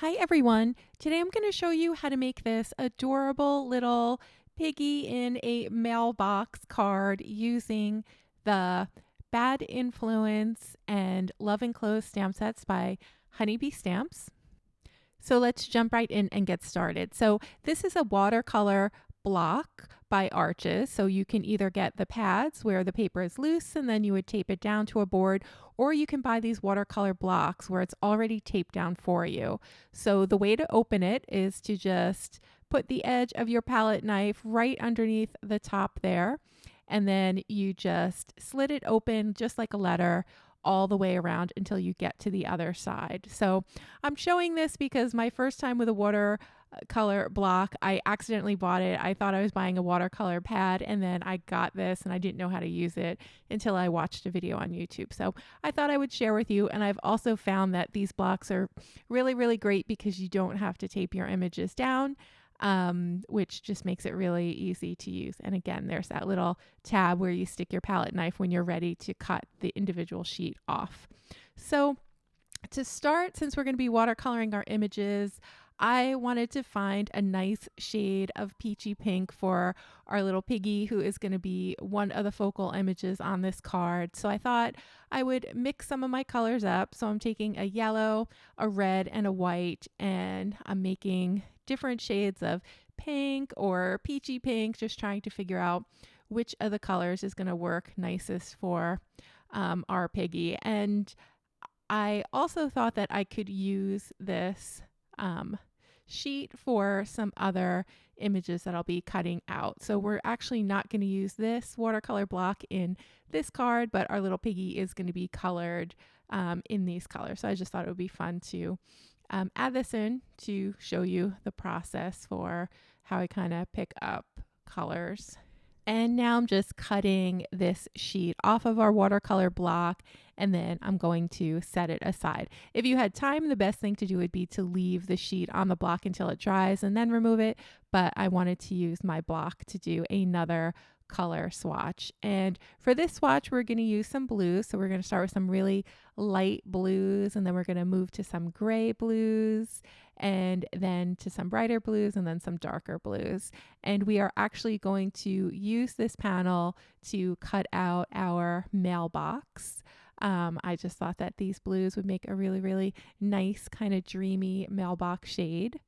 Hi everyone! Today I'm going to show you how to make this adorable little piggy in a mailbox card using the Bad Influence and Love Enclosed stamp sets by Honeybee Stamps. So let's jump right in and get started. So this is a watercolor block by Arches. So you can either get the pads where the paper is loose and then you would tape it down to a board, or you can buy these watercolor blocks where it's already taped down for you. So the way to open it is to just put the edge of your palette knife right underneath the top there, and then you just slit it open just like a letter all the way around until you get to the other side. So I'm showing this because my first time with a watercolor block, I accidentally bought it. I thought I was buying a watercolor pad, and then I got this and I didn't know how to use it until I watched a video on YouTube. So I thought I would share with you. And I've also found that these blocks are really, really great because you don't have to tape your images down. Which just makes it really easy to use. And again, there's that little tab where you stick your palette knife when you're ready to cut the individual sheet off. So to start, since we're going to be watercoloring our images, I wanted to find a nice shade of peachy pink for our little piggy, who is going to be one of the focal images on this card. So I thought I would mix some of my colors up. So I'm taking a yellow, a red, and a white, and I'm making different shades of pink or peachy pink, just trying to figure out which of the colors is going to work nicest for our piggy. And I also thought that I could use this sheet for some other images that I'll be cutting out. So we're actually not going to use this watercolor block in this card, but our little piggy is going to be colored in these colors. So I just thought it would be fun to add this in to show you the process for how I kind of pick up colors. And now I'm just cutting this sheet off of our watercolor block, and then I'm going to set it aside. If you had time, the best thing to do would be to leave the sheet on the block until it dries and then remove it. But I wanted to use my block to do another color swatch. And for this swatch, we're going to use some blues. So we're going to start with some really light blues, and then we're going to move to some gray blues, and then to some brighter blues, and then some darker blues. And we are actually going to use this panel to cut out our mailbox. I just thought that these blues would make a really, really nice kind of dreamy mailbox shade.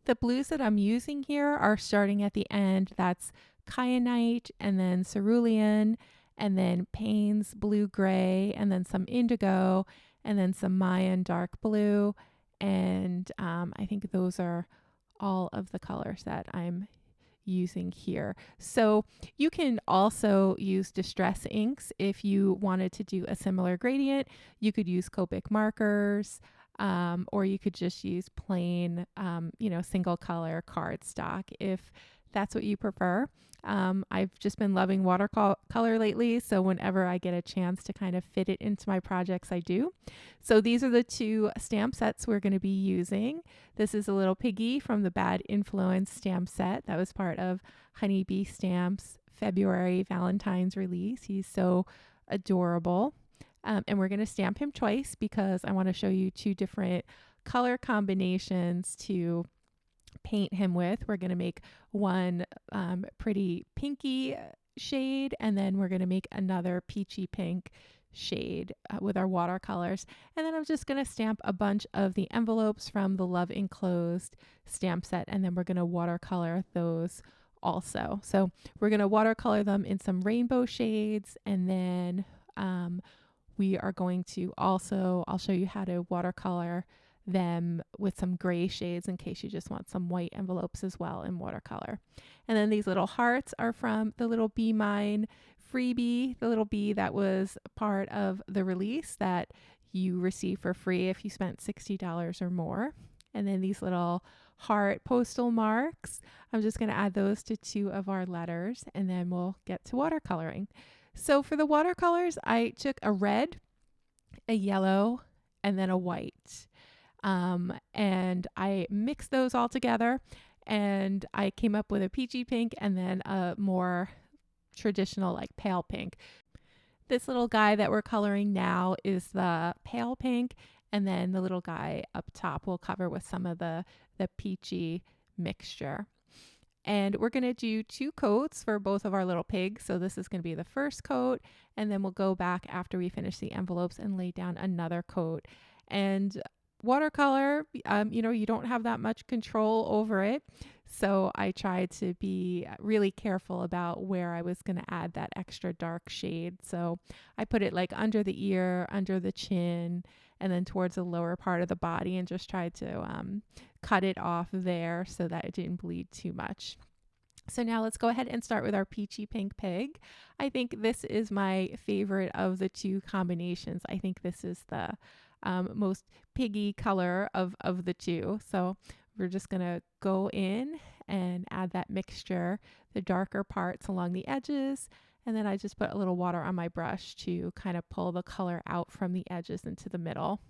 The blues that I'm using here are starting at the end. That's kyanite, and then cerulean, and then Payne's blue gray, and then some indigo, and then some Mayan dark blue. And I think those are all of the colors that I'm using here. So you can also use distress inks if you wanted to do a similar gradient. You could use Copic markers, or you could just use plain, single color cardstock if that's what you prefer. I've just been loving watercolor lately, so whenever I get a chance to kind of fit it into my projects, I do. So these are the two stamp sets we're going to be using. This is a little piggy from the Bad Influence stamp set that was part of Honeybee Stamps' February Valentine's release. He's so adorable. And we're going to stamp him twice because I want to show you two different color combinations to paint him with. We're going to make one pretty pinky shade, and then we're going to make another peachy pink shade with our watercolors. And then I'm just going to stamp a bunch of the envelopes from the Love Enclosed stamp set, and then we're going to watercolor those also. So we're going to watercolor them in some rainbow shades, and then we are going to also, I'll show you how to watercolor them with some gray shades in case you just want some white envelopes as well in watercolor. And then these little hearts are from the little Be Mine freebie, the little bee that was part of the release that you receive for free if you spent $60 or more. And then these little heart postal marks, I'm just going to add those to two of our letters, and then we'll get to watercoloring. So for the watercolors, I took a red, a yellow, and then a white. And I mixed those all together, and I came up with a peachy pink and then a more traditional like pale pink. This little guy that we're coloring now is the pale pink, And then the little guy up top we'll cover with some of the peachy mixture. And we're going to do 2 coats for both of our little pigs. So this is going to be the first coat, and then we'll go back after we finish the envelopes and lay down another coat. And watercolor, you don't have that much control over it. So I tried to be really careful about where I was going to add that extra dark shade. So I put it like under the ear, under the chin, and then towards the lower part of the body, and just tried to cut it off there so that it didn't bleed too much. So now let's go ahead and start with our peachy pink pig. I think this is my favorite of the 2 combinations. I think this is the most piggy color of the 2. So we're just going to go in and add that mixture, the darker parts along the edges. And then I just put a little water on my brush to kind of pull the color out from the edges into the middle.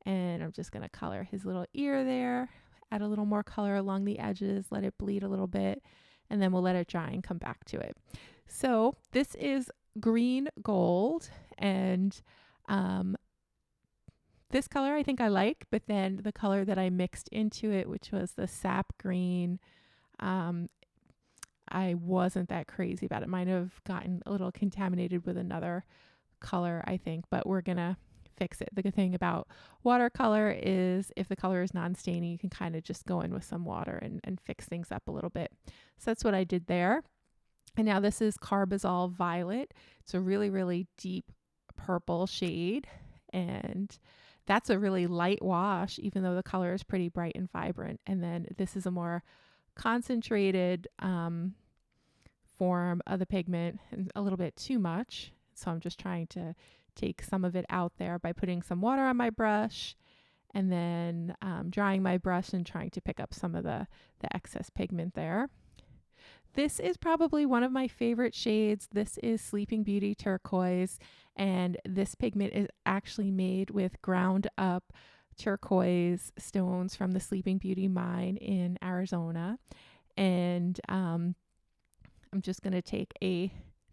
And I'm just going to color his little ear there, add a little more color along the edges, let it bleed a little bit, and then we'll let it dry and come back to it. So this is green gold, and this color I think I like, but then the color that I mixed into it, which was the sap green, I wasn't that crazy about it. Might have gotten a little contaminated with another color, I think, but we're going to fix it. The good thing about watercolor is if the color is non-staining, you can kind of just go in with some water and fix things up a little bit. So that's what I did there. And now this is Carbazole Violet. It's a really, really deep purple shade. And that's a really light wash, even though the color is pretty bright and vibrant. And then this is a more concentrated form of the pigment, and a little bit too much. So I'm just trying to take some of it out there by putting some water on my brush and then drying my brush and trying to pick up some of the excess pigment there. This is probably one of my favorite shades. This is Sleeping Beauty Turquoise, and this pigment is actually made with ground up turquoise stones from the Sleeping Beauty mine in Arizona. And I'm just going to take a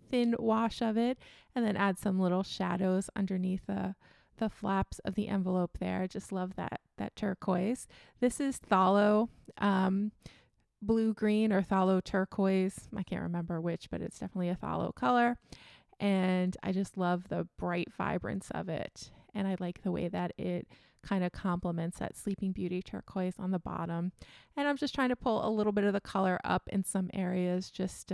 thin wash of it and then add some little shadows underneath the flaps of the envelope there. I just love that turquoise. This is Phthalo blue green or Phthalo turquoise. I can't remember which, but it's definitely a phthalo color. And I just love the bright vibrance of it. And I like the way that it kind of complements that Sleeping Beauty turquoise on the bottom. And I'm just trying to pull a little bit of the color up in some areas just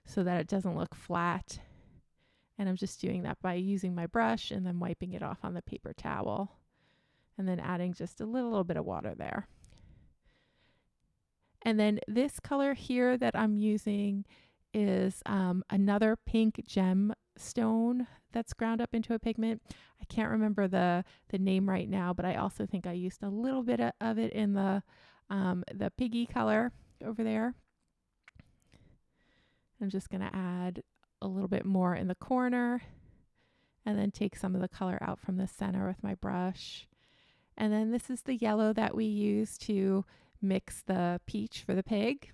so that it doesn't look flat. And I'm just doing that by using my brush and then wiping it off on the paper towel. And then adding just a little bit of water there. And then this color here that I'm using is another pink gem stone that's ground up into a pigment. I can't remember the name right now, but I also think I used a little bit of it in the Piggy color over there. I'm just going to add a little bit more in the corner and then take some of the color out from the center with my brush. And then this is the yellow that we use to mix the peach for the pig.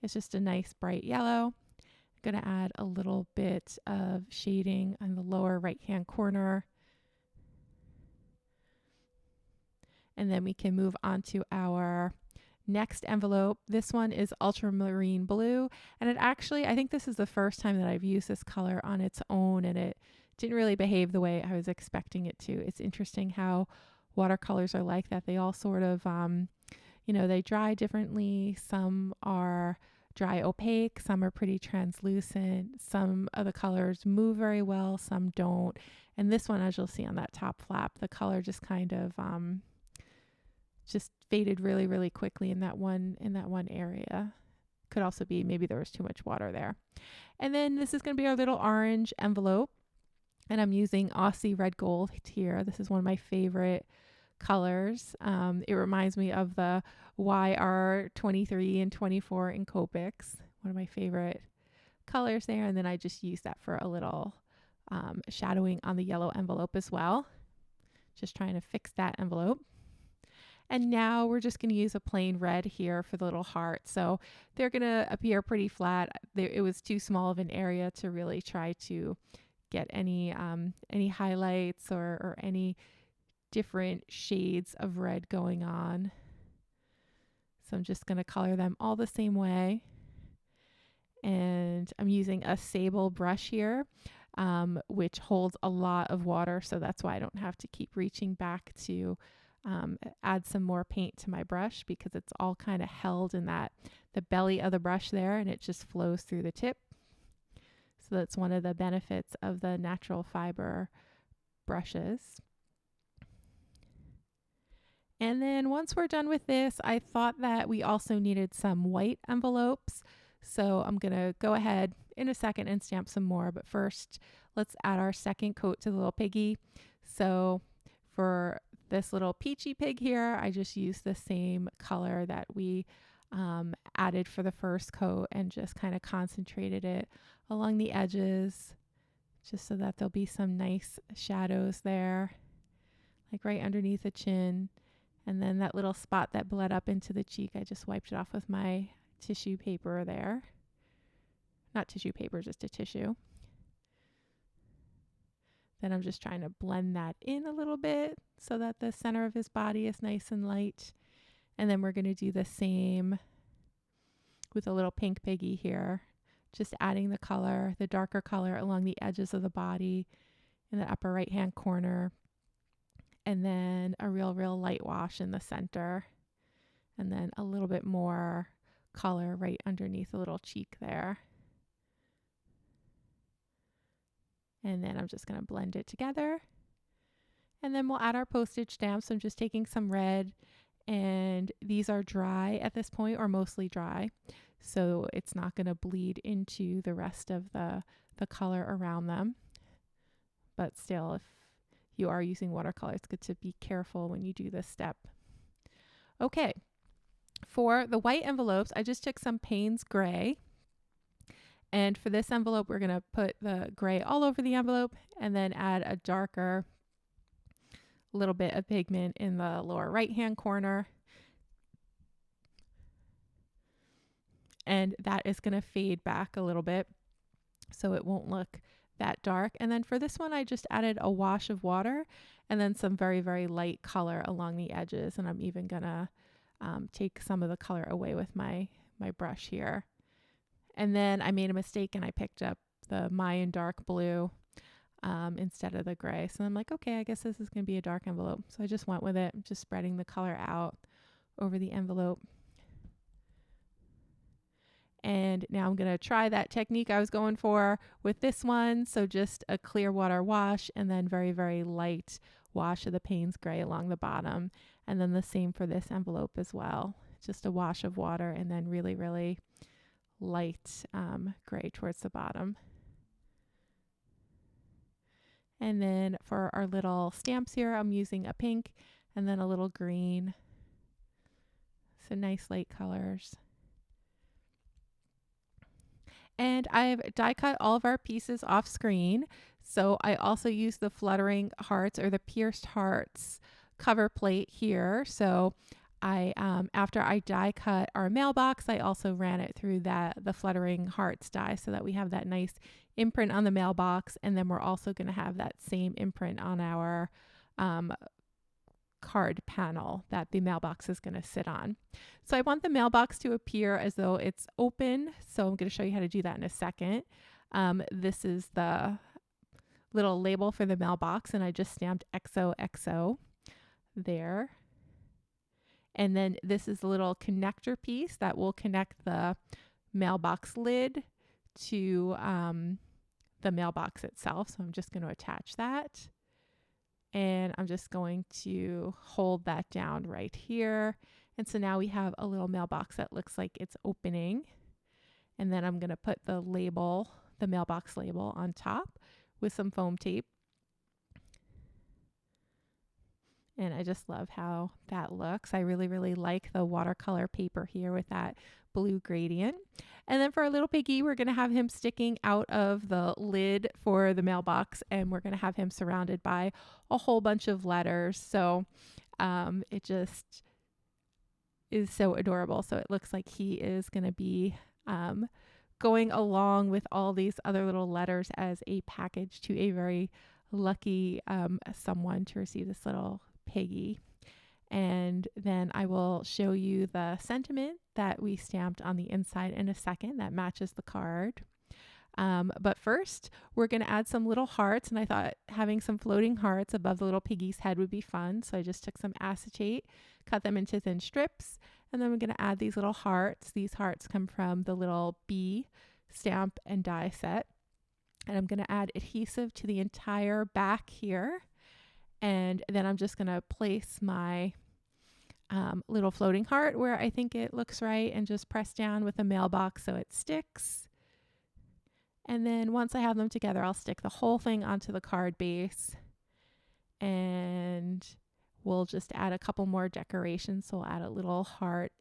It's just a nice bright yellow. I'm going to add a little bit of shading on the lower right hand corner. And then we can move on to our next envelope. This one is ultramarine blue, and it actually, I think this is the first time that I've used this color on its own, and it didn't really behave the way I was expecting it to. It's interesting how watercolors are like that. They all sort of they dry differently. Some are dry opaque, some are pretty translucent, some of the colors move very well, some don't. And this one, as you'll see on that top flap, the color just kind of just faded really, really quickly in that one area. Could also be maybe there was too much water there. And then this is going to be our little orange envelope, and I'm using Aussie Red Gold here. This is one of my favorite colors. It reminds me of the YR23 and 24 in Copics, one of my favorite colors there. And then I just use that for a little shadowing on the yellow envelope as well. Just trying to fix that envelope. And now we're just going to use a plain red here for the little heart. So they're going to appear pretty flat. It was too small of an area to really try to get any highlights or any different shades of red going on. So I'm just going to color them all the same way. And I'm using a sable brush here, which holds a lot of water. So that's why I don't have to keep reaching back to add some more paint to my brush, because it's all kind of held in the belly of the brush there, and it just flows through the tip. So that's one of the benefits of the natural fiber brushes. And then once we're done with this, I thought that we also needed some white envelopes. So I'm going to go ahead in a second and stamp some more. But first, let's add our second coat to the little piggy. So for this little peachy pig here, I just used the same color that we added for the first coat and just kind of concentrated it along the edges, just so that there'll be some nice shadows there, like right underneath the chin. And then that little spot that bled up into the cheek, I just wiped it off with my tissue paper there. Not tissue paper, just a tissue. Then I'm just trying to blend that in a little bit so that the center of his body is nice and light. And then we're going to do the same with a little pink piggy here. Just adding the color, the darker color along the edges of the body in the upper right hand corner. And then a real light wash in the center. And then a little bit more color right underneath the little cheek there. And then I'm just going to blend it together. And then we'll add our postage stamps. I'm just taking some red, and these are dry at this point, or mostly dry. So it's not going to bleed into the rest of the color around them. But still, if you are using watercolor, it's good to be careful when you do this step. Okay, for the white envelopes, I just took some Payne's gray. And for this envelope, we're going to put the gray all over the envelope and then add a darker little bit of pigment in the lower right hand corner. And that is going to fade back a little bit so it won't look that dark. And then for this one, I just added a wash of water and then some very light color along the edges. And I'm even gonna take some of the color away with my brush here. And then I made a mistake and I picked up the Mayan dark blue instead of the gray. So I'm like, okay, I guess this is gonna be a dark envelope. So I just went with it, just spreading the color out over the envelope. And now I'm going to try that technique I was going for with this one. So just a clear water wash and then very light wash of the Payne's gray along the bottom. And then the same for this envelope as well. Just a wash of water and then really light gray towards the bottom. And then for our little stamps here, I'm using a pink and then a little green. So nice light colors. And I've die cut all of our pieces off screen. So I also use the fluttering hearts or the pierced hearts cover plate here. So I after I die cut our mailbox, I also ran it through the fluttering hearts die so that we have that nice imprint on the mailbox. And then we're also going to have that same imprint on our card panel that the mailbox is going to sit on. So I want the mailbox to appear as though it's open. So I'm going to show you how to do that in a second. This is the little label for the mailbox, and I just stamped XOXO there. And then this is the little connector piece that will connect the mailbox lid to the mailbox itself. So I'm just going to attach that. And I'm just going to hold that down right here. And so now we have a little mailbox that looks like it's opening. And then I'm going to put the label, the mailbox label, on top with some foam tape. And I just love how that looks. I really like the watercolor paper here with that blue gradient. And then for our little piggy, we're going to have him sticking out of the lid for the mailbox, and we're going to have him surrounded by a whole bunch of letters. So it just is so adorable. So it looks like he is going to be going along with all these other little letters as a package to a very lucky someone to receive this little piggy. And then I will show you the sentiment that we stamped on the inside in a second that matches the card. But first, we're going to add some little hearts, and I thought having some floating hearts above the little piggy's head would be fun. So I just took some acetate, cut them into thin strips, and then we're going to add these little hearts. These hearts come from the little bee stamp and die set. And I'm going to add adhesive to the entire back here. And then I'm just going to place my little floating heart where I think it looks right and just press down with a mailbox so it sticks. And then once I have them together, I'll stick the whole thing onto the card base. And we'll just add a couple more decorations. So we'll add a little heart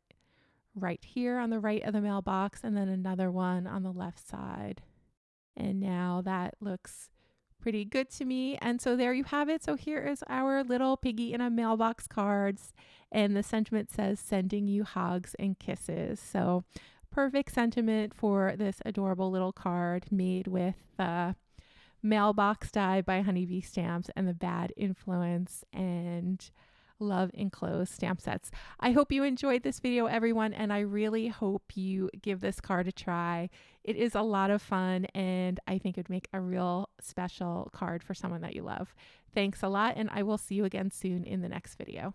right here on the right of the mailbox and then another one on the left side. And now that looks pretty good to me. And so there you have it. So here is our little piggy in a mailbox cards. And the sentiment says, sending you hugs and kisses. So perfect sentiment for this adorable little card made with the mailbox die by Honeybee Stamps and the Bad Influence and Love Enclosed stamp sets. I hope you enjoyed this video, everyone, and I really hope you give this card a try. It is a lot of fun, and I think it would make a real special card for someone that you love. Thanks a lot, and I will see you again soon in the next video.